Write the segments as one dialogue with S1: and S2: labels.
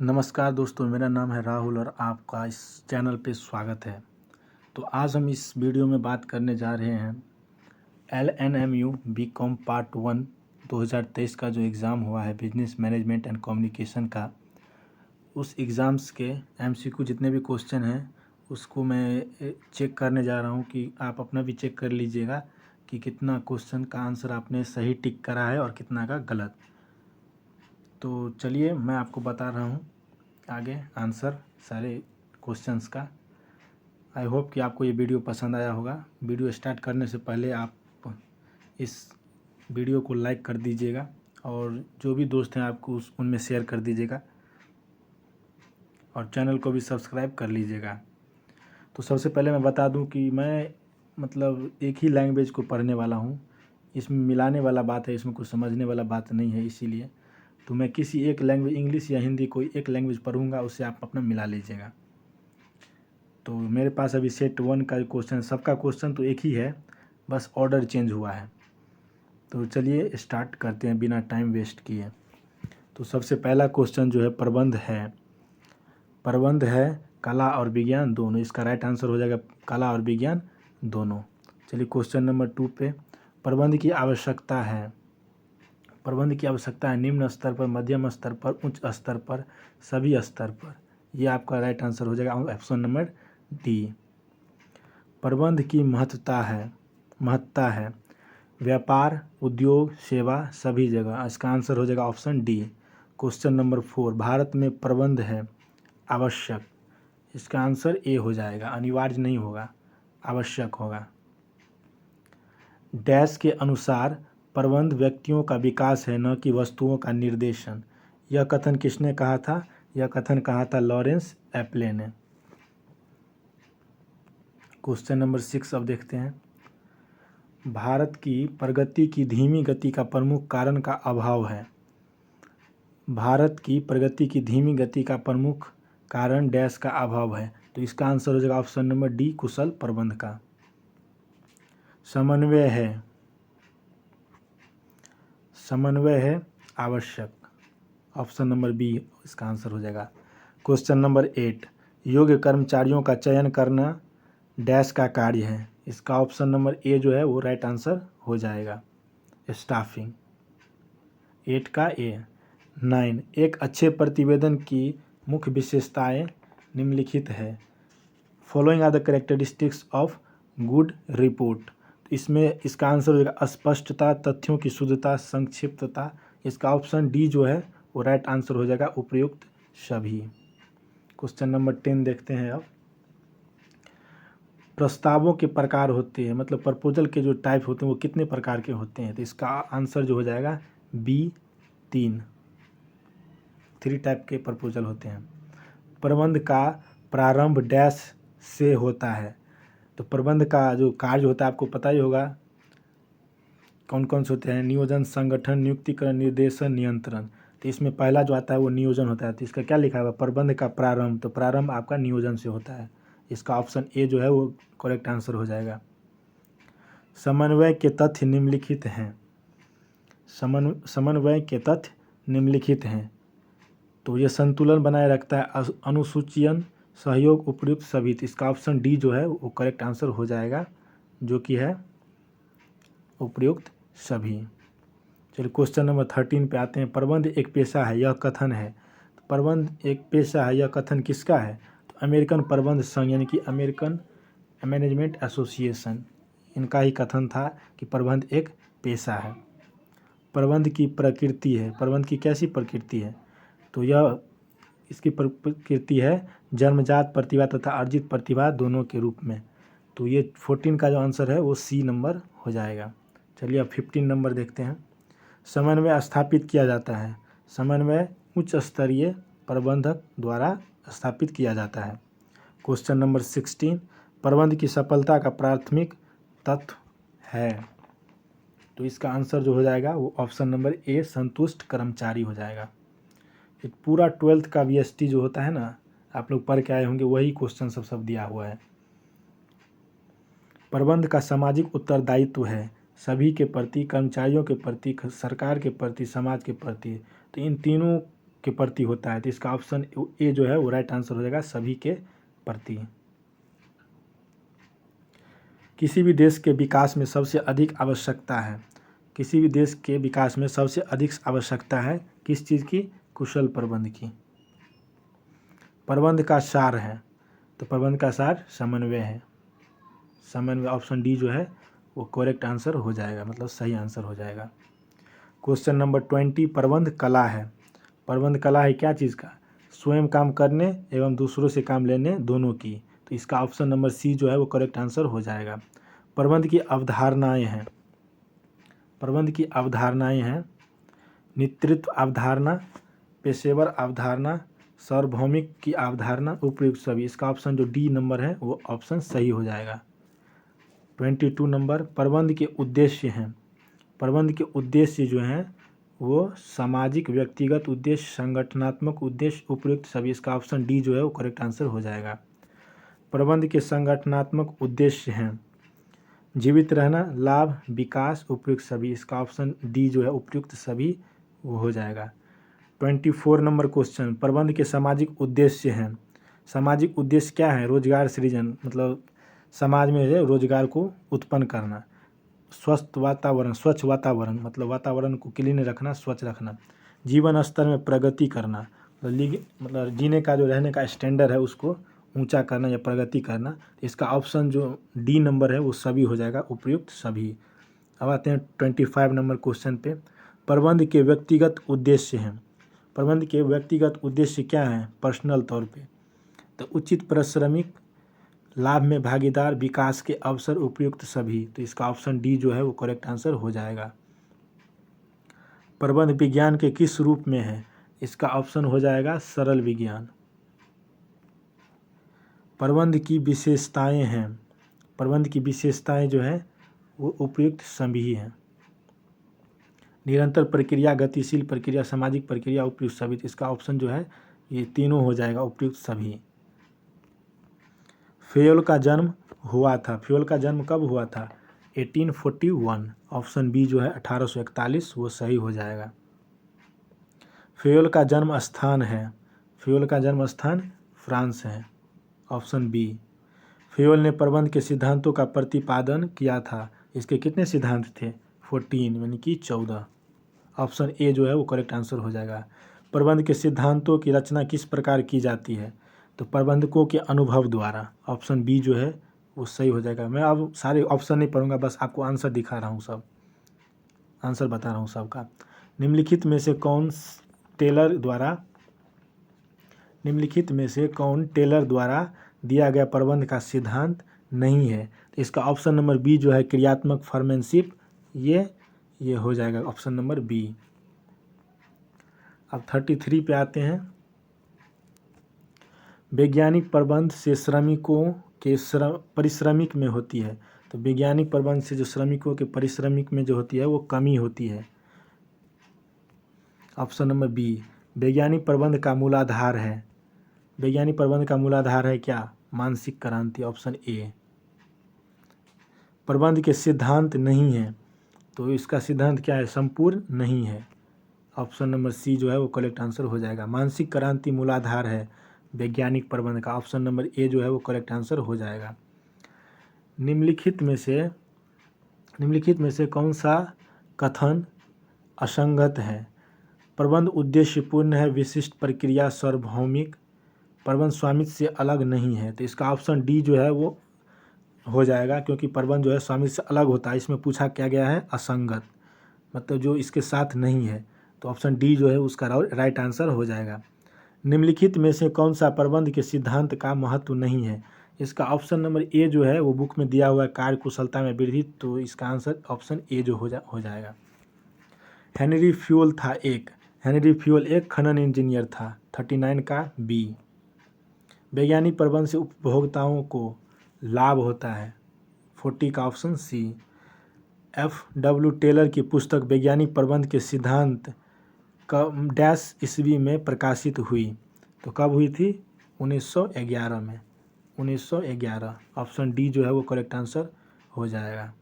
S1: नमस्कार दोस्तों, मेरा नाम है राहुल और आपका इस चैनल पे स्वागत है। तो आज हम इस वीडियो में बात करने जा रहे हैं LNMU बीकॉम पार्ट 1 2023 का जो एग्ज़ाम हुआ है बिजनेस मैनेजमेंट एंड कम्युनिकेशन का, उस एग्ज़ाम्स के MCQ जितने भी क्वेश्चन हैं उसको मैं चेक करने जा रहा हूँ कि आप अपना भी चेक कर लीजिएगा कि कितना क्वेश्चन का आंसर आपने सही टिक करा है और कितना का गलत। तो चलिए मैं आपको बता रहा हूँ आगे आंसर सारे क्वेश्चंस का। आई होप कि आपको ये वीडियो पसंद आया होगा। वीडियो स्टार्ट करने से पहले आप इस वीडियो को लाइक कर दीजिएगा और जो भी दोस्त हैं आपको उनमें शेयर कर दीजिएगा और चैनल को भी सब्सक्राइब कर लीजिएगा। तो सबसे पहले मैं बता दूं कि मैं एक ही लैंग्वेज को पढ़ने वाला हूं। इसमें मिलाने वाला बात है, इसमें कुछ समझने वाला बात नहीं है। इसीलिए तो मैं किसी एक लैंग्वेज, इंग्लिश या हिंदी, कोई एक लैंग्वेज पढ़ूंगा, उससे आप अपना मिला लीजिएगा। तो मेरे पास अभी सेट 1 का क्वेश्चन, सबका क्वेश्चन तो एक ही है, बस ऑर्डर चेंज हुआ है। तो चलिए स्टार्ट करते हैं बिना टाइम वेस्ट किए। तो सबसे पहला क्वेश्चन जो है प्रबंध है कला और विज्ञान दोनों। इसका राइट आंसर हो जाएगा कला और विज्ञान दोनों। चलिए क्वेश्चन नंबर 2 पे, प्रबंध की आवश्यकता है। प्रबंध की आवश्यकता है निम्न स्तर पर, मध्यम स्तर पर, उच्च स्तर पर, सभी स्तर पर। ये आपका राइट आंसर हो जाएगा ऑप्शन नंबर डी। प्रबंध की महत्ता है व्यापार, उद्योग, सेवा, सभी जगह। इसका आंसर हो जाएगा option D. Question number 4, Bharat में प्रबंध है आवश्यक। इसका आंसर ए हो जाएगा, अनिवार्य नहीं होगा, आवश्यक होगा। डैश के अनुसार प्रबंध व्यक्तियों का विकास है, न कि वस्तुओं का निर्देशन। यह कथन किसने कहा था? यह कथन कहा था लॉरेंस एप्ले ने। क्वेश्चन नंबर 6 अब देखते हैं। भारत की प्रगति की धीमी गति का प्रमुख कारण का अभाव है। भारत की प्रगति की धीमी गति का प्रमुख कारण डैश का अभाव है। तो इसका आंसर हो जाएगा ऑप्शन नंबर डी, कुशल प्रबंध का। समन्वय है आवश्यक। ऑप्शन नंबर बी इसका आंसर हो जाएगा। क्वेश्चन नंबर 8, योग्य कर्मचारियों का चयन करना डैश का कार्य है। इसका ऑप्शन नंबर ए जो है वो राइट आंसर हो जाएगा, स्टाफिंग। 8 का ए। 9, एक अच्छे प्रतिवेदन की मुख्य विशेषताएं निम्नलिखित है। Following are the characteristics of good report. इसमें इसका आंसर हो जाएगा अस्पष्टता, तथ्यों की शुद्धता, संक्षिप्तता। इसका ऑप्शन डी जो है वो राइट आंसर हो जाएगा उपयुक्त सभी। क्वेश्चन नंबर 10 देखते हैं अब। प्रस्तावों के प्रकार होते हैं, प्रपोजल के जो टाइप होते हैं वो कितने प्रकार के होते हैं? तो इसका आंसर जो हो जाएगा बी, 3 टाइप के प्रपोजल होते हैं। प्रबंध का प्रारंभ डैश से होता है। तो प्रबंध का जो कार्य होता है आपको पता ही होगा, कौन कौन से होते हैं? नियोजन, संगठन, नियुक्तिकरण, निर्देशन, नियंत्रण। तो इसमें पहला जो आता है वो नियोजन होता है। तो इसका क्या लिखा हुआ है? प्रबंध का प्रारंभ। तो प्रारंभ आपका नियोजन से होता है। इसका ऑप्शन ए जो है वो करेक्ट आंसर हो जाएगा। समन्वय के तथ्य निम्नलिखित हैं। समन्वय के तथ्य निम्नलिखित हैं। तो ये संतुलन बनाए रखता है, अनुसूचीयन, सहयोग, उपयुक्त सभी। तो इसका ऑप्शन डी जो है वो करेक्ट आंसर हो जाएगा, जो कि है उपयुक्त सभी। चलिए क्वेश्चन नंबर 13 पे आते हैं। प्रबंध एक पेशा है, यह कथन है। तो प्रबंध एक पेशा है, यह कथन किसका है? तो अमेरिकन प्रबंध संघ यानी कि अमेरिकन मैनेजमेंट एसोसिएशन, इनका ही कथन था कि प्रबंध एक पेशा है। प्रबंध की प्रकृति है, प्रबंध की कैसी प्रकृति है? तो यह इसकी प्रकृति है जन्मजात प्रतिभा तथा अर्जित प्रतिभा दोनों के रूप में। तो ये 14 का जो आंसर है वो सी नंबर हो जाएगा। चलिए अब 15 नंबर देखते हैं। समन्वय स्थापित किया जाता है। समन्वय उच्च स्तरीय प्रबंधक द्वारा स्थापित किया जाता है। क्वेश्चन नंबर 16, प्रबंध की सफलता का प्राथमिक तत्व है। तो इसका आंसर जो हो जाएगा वो ऑप्शन नंबर ए, संतुष्ट कर्मचारी हो जाएगा। एक पूरा 12th का VST जो होता है ना, आप लोग पढ़ के आए होंगे, वही क्वेश्चन सब दिया हुआ है। प्रबंध का सामाजिक उत्तरदायित्व है, सभी के प्रति, कर्मचारियों के प्रति, सरकार के प्रति, समाज के प्रति। तो इन तीनों के प्रति होता है, तो इसका ऑप्शन ए जो है वो राइट आंसर हो जाएगा, सभी के प्रति। किसी भी देश के विकास में सबसे अधिक आवश्यकता है, किसी भी देश के विकास में सबसे अधिक आवश्यकता है किस चीज़ की? कुशल प्रबंध की। प्रबंध का सार है, तो प्रबंध का सार समन्वय है। समन्वय ऑप्शन डी जो है वो करेक्ट आंसर हो जाएगा, मतलब सही आंसर हो जाएगा। क्वेश्चन नंबर 20, प्रबंध कला है। प्रबंध कला है क्या चीज़ का? स्वयं काम करने एवं दूसरों से काम लेने दोनों की, तो इसका ऑप्शन नंबर सी जो है वो करेक्ट आंसर हो जाएगा। प्रबंध की अवधारणाएं हैं, प्रबंध की अवधारणाएं हैं नेतृत्व अवधारणा, पेशेवर अवधारणा, सार्वभौमिक की अवधारणा, उपयुक्त सभी। इसका ऑप्शन जो डी नंबर है वो ऑप्शन सही हो जाएगा। 22 नंबर, प्रबंध के उद्देश्य हैं। प्रबंध के उद्देश्य जो हैं वो सामाजिक, व्यक्तिगत उद्देश्य, संगठनात्मक उद्देश्य, उपयुक्त सभी। इसका ऑप्शन डी जो है वो करेक्ट आंसर हो जाएगा। प्रबंध के संगठनात्मक उद्देश्य हैं जीवित रहना, लाभ, विकास, उपयुक्त सभी। इसका ऑप्शन डी जो है उपयुक्त सभी वो हो जाएगा। 24 नंबर क्वेश्चन, प्रबंध के सामाजिक उद्देश्य हैं। सामाजिक उद्देश्य क्या है? रोजगार सृजन, मतलब समाज में जो रोजगार को उत्पन्न करना, स्वस्थ वातावरण, स्वच्छ वातावरण, मतलब वातावरण को क्लीन रखना, स्वच्छ रखना, जीवन स्तर में प्रगति करना, मतलब जीने का जो रहने का स्टैंडर्ड है उसको ऊंचा करना या प्रगति करना। इसका ऑप्शन जो डी नंबर है वो सभी हो जाएगा, उपयुक्त सभी। अब आते हैं 25 नंबर क्वेश्चन पे, प्रबंध के व्यक्तिगत उद्देश्य हैं। प्रबंध के व्यक्तिगत उद्देश्य क्या हैं? पर्सनल तौर पे, तो उचित पारिश्रमिक, लाभ में भागीदार, विकास के अवसर, उपयुक्त सभी। तो इसका ऑप्शन डी जो है वो करेक्ट आंसर हो जाएगा। प्रबंध विज्ञान के किस रूप में है? इसका ऑप्शन हो जाएगा सरल विज्ञान। प्रबंध की विशेषताएं हैं, प्रबंध की विशेषताएं जो हैं वो उपयुक्त सभी हैं। निरंतर प्रक्रिया, गतिशील प्रक्रिया, सामाजिक प्रक्रिया, उपयुक्त सभी। इसका ऑप्शन जो है ये तीनों हो जाएगा, उपयुक्त सभी। फ्यूल का जन्म हुआ था, फ्यूल का जन्म कब हुआ था? 1841। ऑप्शन बी जो है 1841 वो सही हो जाएगा। फ्यूल का जन्म स्थान है, फ्यूल का जन्म स्थान फ्रांस है, ऑप्शन बी। फ्यूल ने प्रबंध के सिद्धांतों का प्रतिपादन किया था, इसके कितने सिद्धांत थे? 14 यानी कि 14। ऑप्शन ए जो है वो करेक्ट आंसर हो जाएगा। प्रबंध के सिद्धांतों की रचना किस प्रकार की जाती है? तो प्रबंधकों के अनुभव द्वारा, ऑप्शन बी जो है वो सही हो जाएगा। मैं अब सारे ऑप्शन नहीं पढ़ूंगा, बस आपको आंसर दिखा रहा हूँ, सब आंसर बता रहा हूँ सबका। निम्नलिखित में से कौन टेलर द्वारा दिया गया प्रबंध का सिद्धांत नहीं है? तो इसका ऑप्शन नंबर बी जो है क्रियात्मक फॉर्मेनशिप, ये हो जाएगा ऑप्शन नंबर बी। अब 33 पे आते हैं। वैज्ञानिक प्रबंध से श्रमिकों के पारिश्रमिक में होती है, तो वैज्ञानिक प्रबंध से जो श्रमिकों के पारिश्रमिक में जो होती है वो कमी होती है, ऑप्शन नंबर बी। वैज्ञानिक प्रबंध का मूलाधार है, वैज्ञानिक प्रबंध का मूलाधार है क्या? मानसिक क्रांति, ऑप्शन ए। प्रबंध के सिद्धांत नहीं है, तो इसका सिद्धांत क्या है? संपूर्ण नहीं है, ऑप्शन नंबर सी जो है वो करेक्ट आंसर हो जाएगा। मानसिक क्रांति मूलाधार है वैज्ञानिक प्रबंध का, ऑप्शन नंबर ए जो है वो करेक्ट आंसर हो जाएगा। निम्नलिखित में से कौन सा कथन असंगत है? प्रबंध उद्देश्यपूर्ण है, विशिष्ट प्रक्रिया, सार्वभौमिक, प्रबंध स्वामित्व से अलग नहीं है। तो इसका ऑप्शन डी जो है वो हो जाएगा, क्योंकि प्रबंध जो है स्वामित्व से अलग होता है। इसमें पूछा क्या गया है? असंगत, मतलब जो इसके साथ नहीं है, तो ऑप्शन डी जो है उसका राइट आंसर हो जाएगा। निम्नलिखित में से कौन सा प्रबंध के सिद्धांत का महत्व नहीं है? इसका ऑप्शन नंबर ए जो है वो बुक में दिया हुआ है, कार्य कुशलता में वृद्धि, तो इसका आंसर ऑप्शन ए जो हो जाएगा। हेनरी फ्यूल एक खनन इंजीनियर था, 39 का बी। वैज्ञानिक प्रबंध से उपभोक्ताओं को लाभ होता है, 40 का ऑप्शन सी। F.W. टेलर की पुस्तक वैज्ञानिक प्रबंध के सिद्धांत कब डैश ईस्वी में प्रकाशित हुई? तो कब हुई थी? 1911 में, 1911, ऑप्शन डी जो है वो करेक्ट आंसर हो जाएगा।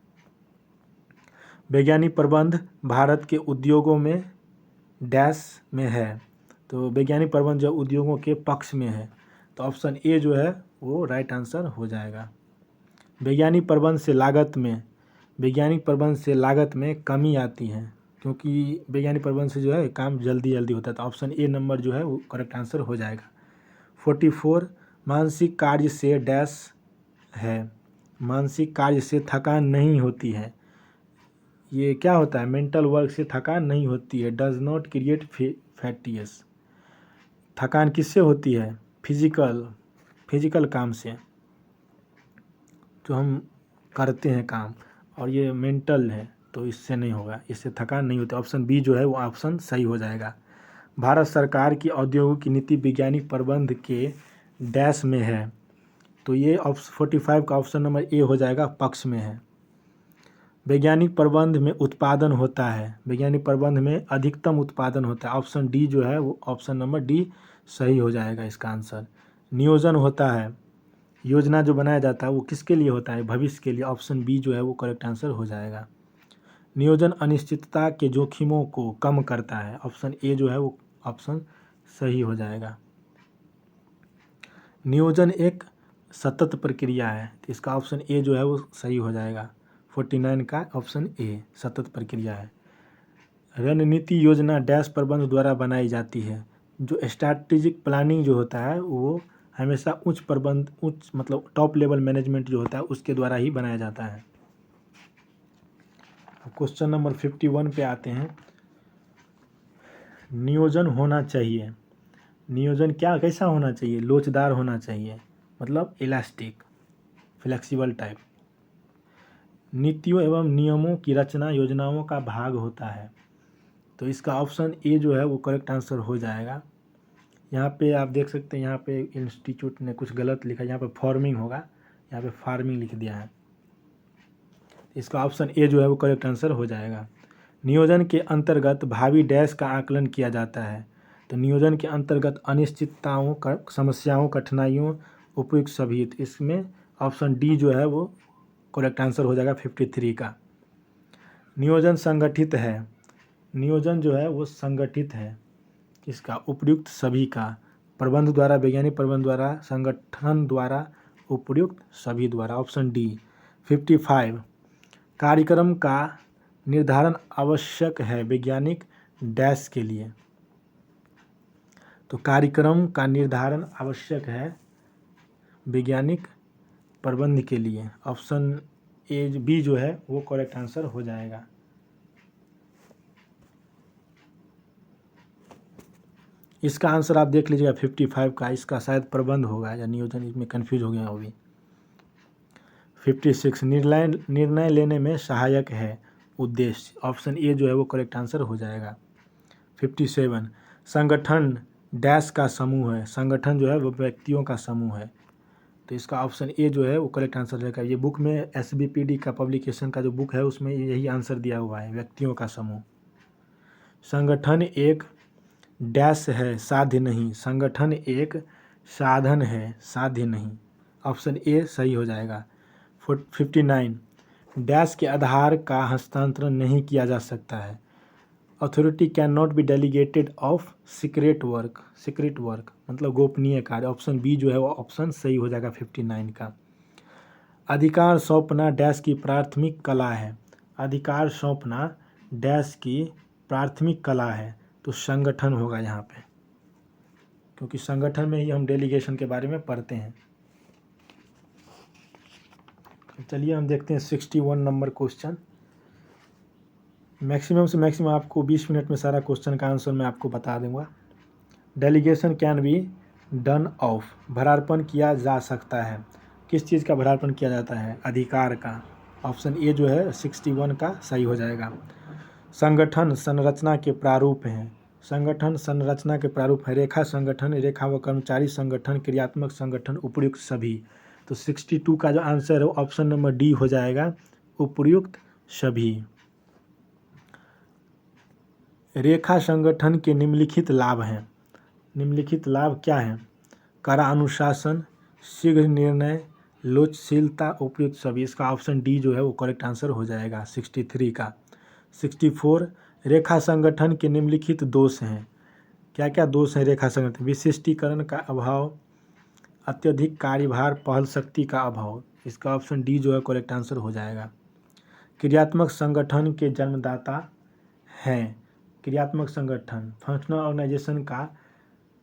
S1: वैज्ञानिक प्रबंध भारत के उद्योगों में डैश में है, तो वैज्ञानिक प्रबंध जो उद्योगों के पक्ष में है, तो ऑप्शन ए जो है वो राइट आंसर हो जाएगा। वैज्ञानिक प्रबंध से लागत में कमी आती है, क्योंकि वैज्ञानिक प्रबंध से जो है काम जल्दी होता है, तो ऑप्शन ए नंबर जो है वो करेक्ट आंसर हो जाएगा। 44 मानसिक कार्य से डैश है, मानसिक कार्य से थकान नहीं होती है। ये क्या होता है? मेंटल वर्क से थकान नहीं होती है। Does not create fatigues. थकान किससे होती है? फिजिकल काम से, जो हम करते हैं काम, और ये मेंटल है तो इससे नहीं होगा, इससे थकान नहीं होती। ऑप्शन बी जो है वो ऑप्शन सही हो जाएगा। भारत सरकार की औद्योगिक नीति वैज्ञानिक प्रबंध के डैश में है, तो ये 45 का ऑप्शन नंबर ए हो जाएगा, पक्ष में है। वैज्ञानिक प्रबंध में उत्पादन होता है, वैज्ञानिक प्रबंध में अधिकतम उत्पादन होता है। ऑप्शन डी जो है वो ऑप्शन नंबर डी सही हो जाएगा इसका आंसर। नियोजन होता है, योजना जो बनाया जाता है वो किसके लिए होता है? भविष्य के लिए। ऑप्शन बी जो है वो करेक्ट आंसर हो जाएगा। नियोजन अनिश्चितता के जोखिमों को कम करता है। ऑप्शन ए जो है वो ऑप्शन सही हो जाएगा। नियोजन एक सतत प्रक्रिया है, तो इसका ऑप्शन ए जो है वो सही हो जाएगा। 49 का ऑप्शन ए सतत प्रक्रिया है। रणनीति योजना डैश प्रबंध द्वारा बनाई जाती है। जो स्ट्रैटेजिक प्लानिंग जो होता है वो हमेशा उच्च मतलब टॉप लेवल मैनेजमेंट जो होता है उसके द्वारा ही बनाया जाता है। क्वेश्चन नंबर 51 पे आते हैं। नियोजन होना चाहिए, नियोजन कैसा होना चाहिए? लोचदार होना चाहिए, मतलब इलास्टिक, फ्लेक्सिबल टाइप। नीतियों एवं नियमों की रचना योजनाओं का भाग होता है, तो इसका ऑप्शन ए जो है वो करेक्ट आंसर हो जाएगा। यहाँ पे आप देख सकते हैं, यहाँ पे इंस्टीट्यूट ने कुछ गलत लिखा है, यहाँ पे फॉर्मिंग होगा, यहाँ पे फार्मिंग लिख दिया है। इसका ऑप्शन ए जो है वो करेक्ट आंसर हो जाएगा। नियोजन के अंतर्गत भावी डैश का आकलन किया जाता है, तो नियोजन के अंतर्गत अनिश्चितताओं, समस्याओं, कठिनाइयों, उपयुक्त सभी, इसमें ऑप्शन डी जो है वो करेक्ट आंसर हो जाएगा 53 का। नियोजन संगठित है, नियोजन जो है वो संगठित है, इसका उपयुक्त सभी का, प्रबंध द्वारा, वैज्ञानिक प्रबंध द्वारा, संगठन द्वारा, उपयुक्त सभी द्वारा। Option D. 55 कार्यक्रम का निर्धारण आवश्यक है वैज्ञानिक डैश के लिए, तो कार्यक्रम का निर्धारण आवश्यक है वैज्ञानिक प्रबंध के लिए। ऑप्शन ए बी जो है वो करेक्ट आंसर हो जाएगा। इसका आंसर आप देख लीजिएगा 55 का, इसका शायद प्रबंध होगा या नियोजन, इसमें कंफ्यूज हो गया वो भी। 56 निर्णय लेने में सहायक है उद्देश्य। ऑप्शन ए जो है वो करेक्ट आंसर हो जाएगा। 57 संगठन डैश का समूह है, संगठन जो है वो व्यक्तियों का समूह है, तो इसका ऑप्शन ए जो है वो करेक्ट आंसर रहेगा। ये बुक में SBPD का पब्लिकेशन का जो बुक है उसमें यही आंसर दिया हुआ है, व्यक्तियों का समूह। संगठन एक डैश है, साध्य नहीं, संगठन एक साधन है, साध्य नहीं। ऑप्शन ए सही हो जाएगा। 59 डैश के आधार का हस्तांतरण नहीं किया जा सकता है। Authority can not be delegated of secret work मतलब गोपनीय कार्य। ऑप्शन बी जो है वो ऑप्शन सही हो जाएगा 59 का। अधिकार सौंपना डैश की प्राथमिक कला है, अधिकार सौंपना डैश की प्राथमिक कला है, तो संगठन होगा यहाँ पे, क्योंकि संगठन में ही हम डेलीगेशन के बारे में पढ़ते हैं। चलिए हम देखते हैं 61 नंबर क्वेश्चन। मैक्सिमम से मैक्सिमम आपको 20 मिनट में सारा क्वेश्चन का आंसर मैं आपको बता दूंगा। Delegation can be done of, भरार्पण किया जा सकता है। किस चीज़ का भरार्पण किया जाता है? अधिकार का। ऑप्शन ए जो है 61 का सही हो जाएगा। संगठन संरचना के प्रारूप हैं, संगठन संरचना के प्रारूप है। रेखा संगठन, रेखा व कर्मचारी संगठन, क्रियात्मक संगठन, उपयुक्त सभी, तो 62 का जो आंसर है ऑप्शन नंबर डी हो जाएगा, उपयुक्त सभी। रेखा संगठन के निम्नलिखित लाभ हैं, निम्नलिखित लाभ क्या हैं? कड़ा अनुशासन, शीघ्र निर्णय, लोचशीलता, उपयुक्त सभी, इसका ऑप्शन डी जो है वो करेक्ट आंसर हो जाएगा 63 का। 64 रेखा संगठन के निम्नलिखित दोष हैं। क्या क्या दोष हैं रेखा संगठन? विशिष्टीकरण का अभाव, अत्यधिक कार्यभार, पहल शक्ति का अभाव। इसका ऑप्शन डी जो है करेक्ट आंसर हो जाएगा। क्रियात्मक संगठन के जन्मदाता हैं। क्रियात्मक संगठन फंक्शनल ऑर्गेनाइजेशन का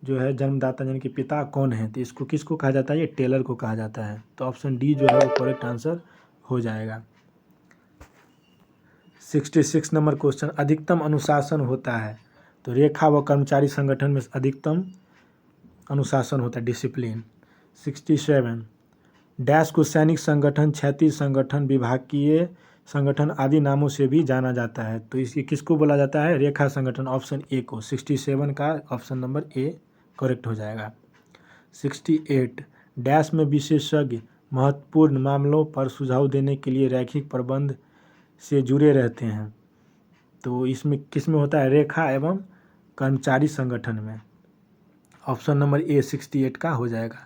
S1: जो है जन्मदाता यानी कि पिता कौन है? तो इसको किसको कहा जाता है? ये टेलर को कहा जाता है। तो ऑप्शन डी जो है वो करेक्ट आंसर हो जाएगा। 66 नंबर क्वेश्चन, अधिकतम अनुशासन होता है। तो रेखा व कर्मचारी संगठन में अधिकतम अनुशासन होता है, डिसिप्लिन। 67 डैश को सैनिक संगठन, क्षैतिज संगठन, विभागीय संगठन आदि नामों से भी जाना जाता है। तो इसकी किसको बोला जाता है? रेखा संगठन, ऑप्शन ए को। 67 का ऑप्शन नंबर ए करेक्ट हो जाएगा। 68 डैश में विशेषज्ञ महत्वपूर्ण मामलों पर सुझाव देने के लिए रैखिक प्रबंध से जुड़े रहते हैं। तो इसमें किस में होता है? रेखा एवं कर्मचारी संगठन में। ऑप्शन नंबर ए 68 का हो जाएगा।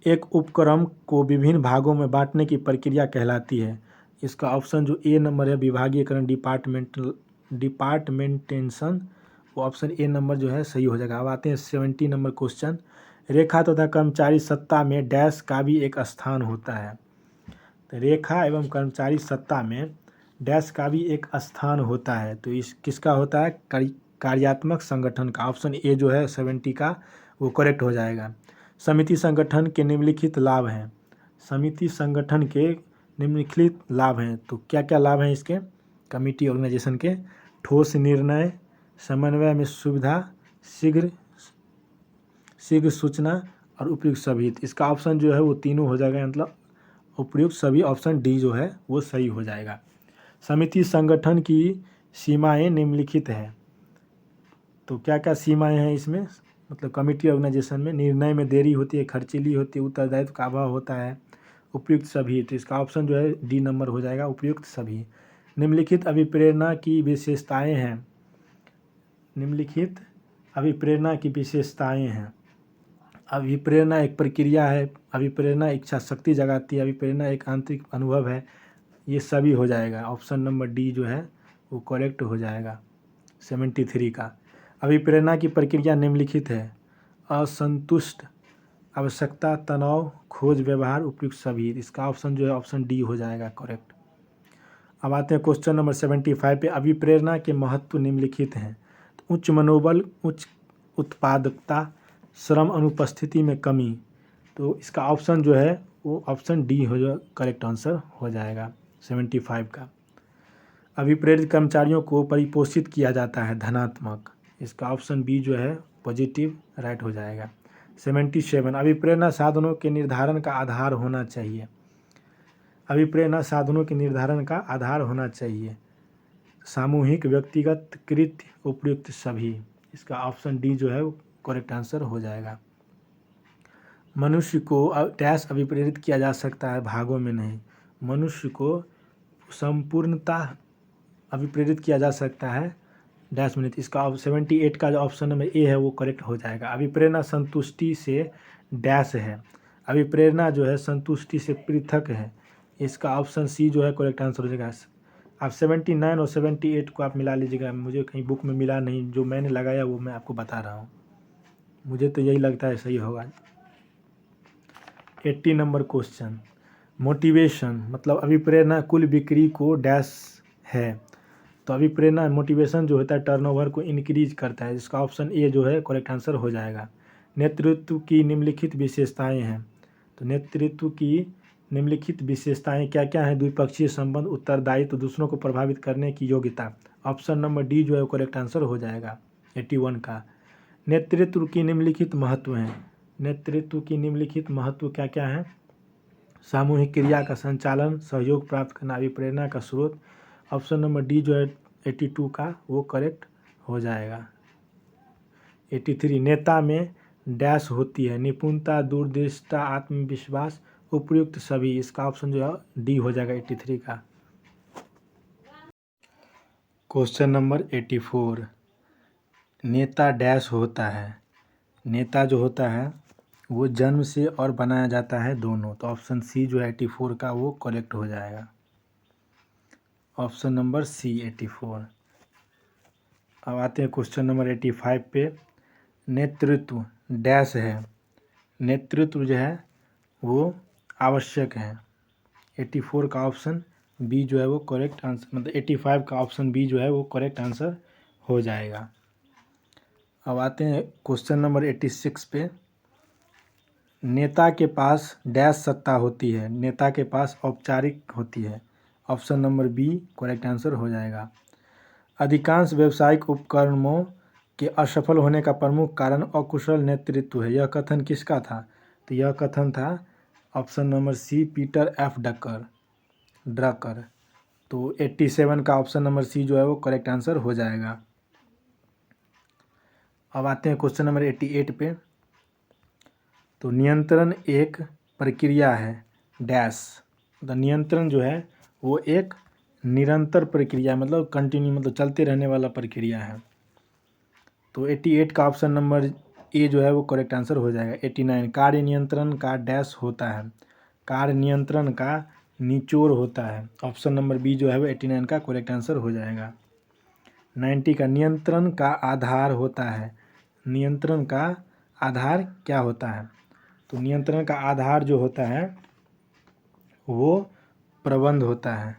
S1: एक उपक्रम को विभिन्न भागों में बांटने की प्रक्रिया कहलाती है। इसका ऑप्शन जो ए नंबर है विभागीयकरण, डिपार्टमेंटेशन, वो ऑप्शन ए नंबर जो है सही हो जाएगा। अब आते हैं 70 नंबर क्वेश्चन, रेखा तथा कर्मचारी सत्ता में डैश का भी एक स्थान होता है। तो रेखा एवं कर्मचारी सत्ता में डैश का भी एक स्थान होता है। तो इस किसका होता है? कार्यात्मक संगठन का। ऑप्शन ए जो है 70 का वो करेक्ट हो जाएगा। समिति संगठन के निम्नलिखित लाभ हैं। समिति संगठन के निम्नलिखित लाभ हैं। तो क्या क्या लाभ हैं इसके? कमिटी ऑर्गेनाइजेशन के, ठोस निर्णय, समन्वय में सुविधा, शीघ्र सूचना और उपयुक्त सभी। इसका ऑप्शन जो है वो तीनों हो जाएगा, मतलब उपयुक्त सभी। ऑप्शन डी जो है वो सही हो जाएगा। समिति संगठन की सीमाएं निम्नलिखित है। तो क्या क्या सीमाएं हैं इसमें? मतलब कमिटी ऑर्गेनाइजेशन में निर्णय में देरी होती है, खर्चीली होती है, उत्तरदायित्व का अभाव होता है, उपयुक्त सभी। तो इसका ऑप्शन जो है डी नंबर हो जाएगा, उपयुक्त सभी। निम्नलिखित अभिप्रेरणा की विशेषताएं हैं। निम्नलिखित अभिप्रेरणा की विशेषताएं हैं। अभिप्रेरणा एक प्रक्रिया है, अभिप्रेरणा इच्छा शक्ति जगाती है, अभिप्रेरणा एक आंतरिक अनुभव है। ये सभी हो जाएगा। ऑप्शन नंबर डी जो है वो करेक्ट हो जाएगा 73 का। अभिप्रेरणा की प्रक्रिया निम्नलिखित है। असंतुष्ट, आवश्यकता, तनाव, खोज, व्यवहार, उपयुक्त सभी। इसका ऑप्शन जो है ऑप्शन डी हो जाएगा करेक्ट। अब आते हैं क्वेश्चन नंबर 75 पे। अभिप्रेरणा के महत्व निम्नलिखित हैं। तो उच्च मनोबल, उच्च उत्पादकता, श्रम अनुपस्थिति में कमी। तो इसका ऑप्शन जो है वो ऑप्शन डी हो जो करेक्ट आंसर हो जाएगा 75 का। अभिप्रेरित कर्मचारियों को परिपोषित किया जाता है, धनात्मक। इसका ऑप्शन बी जो है पॉजिटिव राइट हो जाएगा। 77 अभिप्रेरणा साधनों के निर्धारण का आधार होना चाहिए। अभिप्रेरणा साधनों के निर्धारण का आधार होना चाहिए। सामूहिक, व्यक्तिगत, कृत्य, उपयुक्त सभी। इसका ऑप्शन डी जो है करेक्ट आंसर हो जाएगा। मनुष्य को डैश अभिप्रेरित किया जा सकता है, भागों में नहीं। मनुष्य को संपूर्णता अभिप्रेरित किया जा सकता है, डैश में नहीं। इसका 78 का जो ऑप्शन नंबर ए है वो करेक्ट हो जाएगा। अभिप्रेरणा संतुष्टि से डैश है। अभिप्रेरणा जो है संतुष्टि से पृथक है। इसका ऑप्शन सी जो है करेक्ट आंसर हो जाएगा। आप 79 और 78 को आप मिला लीजिएगा, मुझे कहीं बुक में मिला नहीं, जो मैंने लगाया वो मैं आपको बता रहा हूँ, मुझे तो यही लगता है सही होगा। 80 नंबर क्वेश्चन, मोटिवेशन मतलब अभिप्रेरणा कुल बिक्री को डैश है। तो अभिप्रेरणा मोटिवेशन जो होता है टर्नओवर को इंक्रीज करता है। इसका ऑप्शन ए जो है करेक्ट आंसर हो जाएगा। नेतृत्व की निम्नलिखित विशेषताएं हैं। तो नेतृत्व की निम्नलिखित विशेषताएं क्या क्या हैं? द्विपक्षीय संबंध, उत्तरदायित्व, दूसरों को प्रभावित करने की योग्यता। ऑप्शन नंबर डी जो है करेक्ट आंसर हो जाएगा 81 का। नेतृत्व की निम्नलिखित महत्व हैं। नेतृत्व की निम्नलिखित महत्व क्या क्या है? सामूहिक क्रिया का संचालन, सहयोग प्राप्त करना, अभिप्रेरणा का स्रोत। ऑप्शन नंबर डी जो है 82 का वो करेक्ट हो जाएगा। 83 नेता में डैश होती है, निपुणता, दूरदृष्टता, आत्मविश्वास, उपयुक्त सभी। इसका ऑप्शन जो है डी हो जाएगा 83 का। क्वेश्चन नंबर 84 नेता डैश होता है। नेता जो होता है वो जन्म से और बनाया जाता है, दोनों। तो ऑप्शन सी जो है 84 का वो करेक्ट हो जाएगा। Option number C 84। अब आते हैं क्वेश्चन नंबर 85 पे। नेतृत्व डैश है, नेतृत्व जो है वो आवश्यक है। 84 का ऑप्शन बी जो है वो करेक्ट आंसर, मतलब 85 का ऑप्शन बी जो है वो करेक्ट आंसर हो जाएगा। अब आते हैं क्वेश्चन नंबर 86 पे। नेता के पास डैश सत्ता होती है, नेता के पास औपचारिक होती है। Option number B correct answer हो जाएगा। अधिकांश व्यावसायिक उपक्रमों के असफल होने का प्रमुख कारण अकुशल नेतृत्व है। यह कथन किसका था? तो यह कथन था option number C Peter F Drucker. तो 87 का ऑप्शन नंबर सी जो है वो करेक्ट आंसर हो जाएगा। अब आते हैं क्वेश्चन नंबर 88 पे। तो नियंत्रण एक प्रक्रिया है डैश। तो नियंत्रण जो है वो एक निरंतर प्रक्रिया, मतलब कंटिन्यू, मतलब चलते रहने वाला प्रक्रिया है। तो 88 का ऑप्शन नंबर ए जो है वो करेक्ट आंसर हो जाएगा। 89 कार्य नियंत्रण का डैश होता है, कार्य नियंत्रण का निचोड़ होता है। ऑप्शन नंबर बी जो है वो 89 का करेक्ट आंसर हो जाएगा। 90 का नियंत्रण का आधार होता है, नियंत्रण का आधार क्या होता है? तो नियंत्रण का आधार जो होता है वो प्रबंध होता है,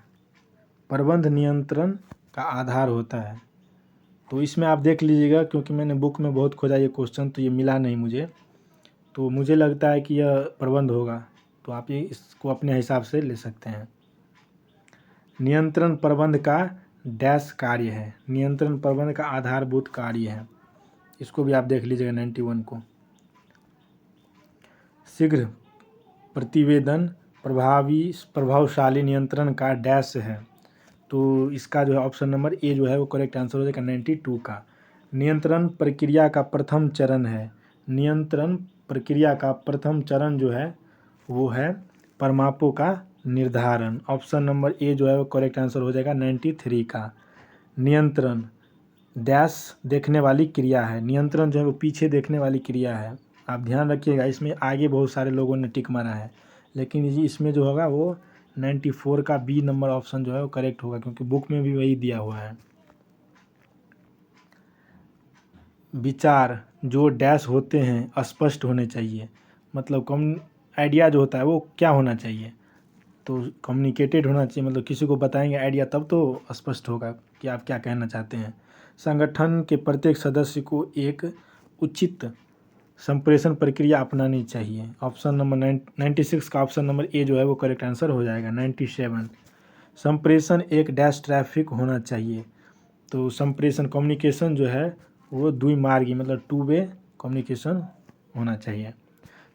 S1: प्रबंध नियंत्रण का आधार होता है। तो इसमें आप देख लीजिएगा, क्योंकि मैंने बुक में बहुत खोजा ये क्वेश्चन, तो ये मिला नहीं मुझे, तो मुझे लगता है कि यह प्रबंध होगा। तो आप ये इसको अपने हिसाब से ले सकते हैं। नियंत्रण प्रबंध का डैश कार्य है, नियंत्रण प्रबंध का आधारभूत कार्य है। इसको भी आप देख लीजिएगा 91 को। शीघ्र प्रतिवेदन प्रभावशाली नियंत्रण का डैश है। तो इसका जो है ऑप्शन नंबर ए जो है वो करेक्ट आंसर हो जाएगा 92 का। नियंत्रण प्रक्रिया का प्रथम चरण है, नियंत्रण प्रक्रिया का प्रथम चरण जो है वो है परिमापों का निर्धारण। ऑप्शन नंबर ए जो है वो करेक्ट आंसर हो जाएगा 93 का। नियंत्रण डैश देखने वाली क्रिया है, नियंत्रण जो है वो पीछे देखने वाली क्रिया है। आप ध्यान रखिएगा, इसमें आगे बहुत सारे लोगों ने टिक मारा है, लेकिन इसमें जो होगा वो 94 का बी नंबर ऑप्शन जो है वो करेक्ट होगा, क्योंकि बुक में भी वही दिया हुआ है। विचार जो डैश होते हैं स्पष्ट होने चाहिए, मतलब कम आइडिया जो होता है वो क्या होना चाहिए? तो कम्युनिकेटेड होना चाहिए, मतलब किसी को बताएंगे आइडिया तब तो स्पष्ट होगा कि आप क्या कहना चाहते हैं। संगठन के प्रत्येक सदस्य को एक उचित संप्रेषण प्रक्रिया अपनानी चाहिए। ऑप्शन नंबर 96 का ऑप्शन नंबर ए जो है वो करेक्ट आंसर हो जाएगा। 97 संप्रेषण एक डैश ट्रैफिक होना चाहिए। तो संप्रेषण कम्युनिकेशन जो है वो द्विमार्गी, मतलब टू वे कम्युनिकेशन होना चाहिए।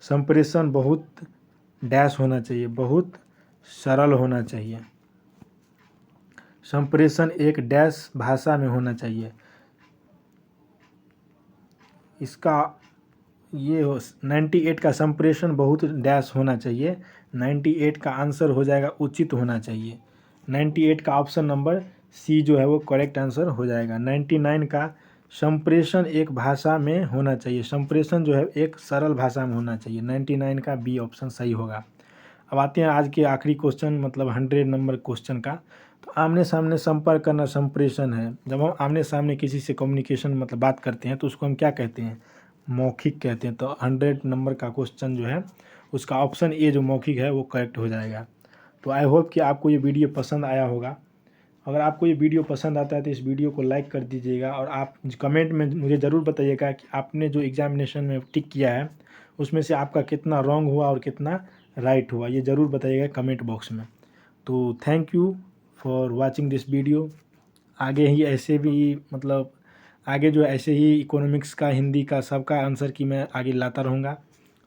S1: संप्रेषण बहुत डैश होना चाहिए, बहुत सरल होना चाहिए। संप्रेषण एक डैश भाषा में होना चाहिए। इसका ये 98 का संप्रेषण बहुत डैश होना चाहिए। 98 का आंसर हो जाएगा उचित होना चाहिए। 98 का ऑप्शन नंबर सी जो है वो करेक्ट आंसर हो जाएगा। 99 का संप्रेषण एक भाषा में होना चाहिए, संप्रेषण जो है एक सरल भाषा में होना चाहिए। 99 का बी ऑप्शन सही होगा। अब आते हैं आज के आखिरी क्वेश्चन, मतलब 100 नंबर क्वेश्चन का। तो आमने सामने संपर्क करना संप्रेषण है। जब हम आमने सामने किसी से कम्युनिकेशन मतलब बात करते हैं तो उसको हम क्या कहते हैं? मौखिक कहते हैं। तो 100 नंबर का क्वेश्चन जो है उसका ऑप्शन ए जो मौखिक है वो करेक्ट हो जाएगा। तो आई होप कि आपको ये वीडियो पसंद आया होगा। अगर आपको ये वीडियो पसंद आता है तो इस वीडियो को लाइक कर दीजिएगा, और आप कमेंट में मुझे ज़रूर बताइएगा कि आपने जो एग्जामिनेशन में टिक किया है उसमें से आपका कितना रॉन्ग हुआ और कितना राइट हुआ, ये ज़रूर बताइएगा कमेंट बॉक्स में। तो thank you for watching this video. आगे ही ऐसे भी, मतलब आगे जो ऐसे ही इकोनॉमिक्स का, हिंदी का, सबका आंसर की मैं आगे लाता रहूँगा।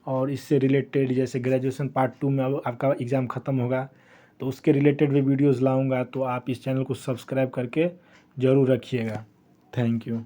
S1: और इससे रिलेटेड जैसे ग्रेजुएशन पार्ट 2 में अब आपका एग्ज़ाम ख़त्म होगा तो उसके रिलेटेड भी वीडियोज़ लाऊँगा। तो आप इस चैनल को सब्सक्राइब करके ज़रूर रखिएगा। Thank you.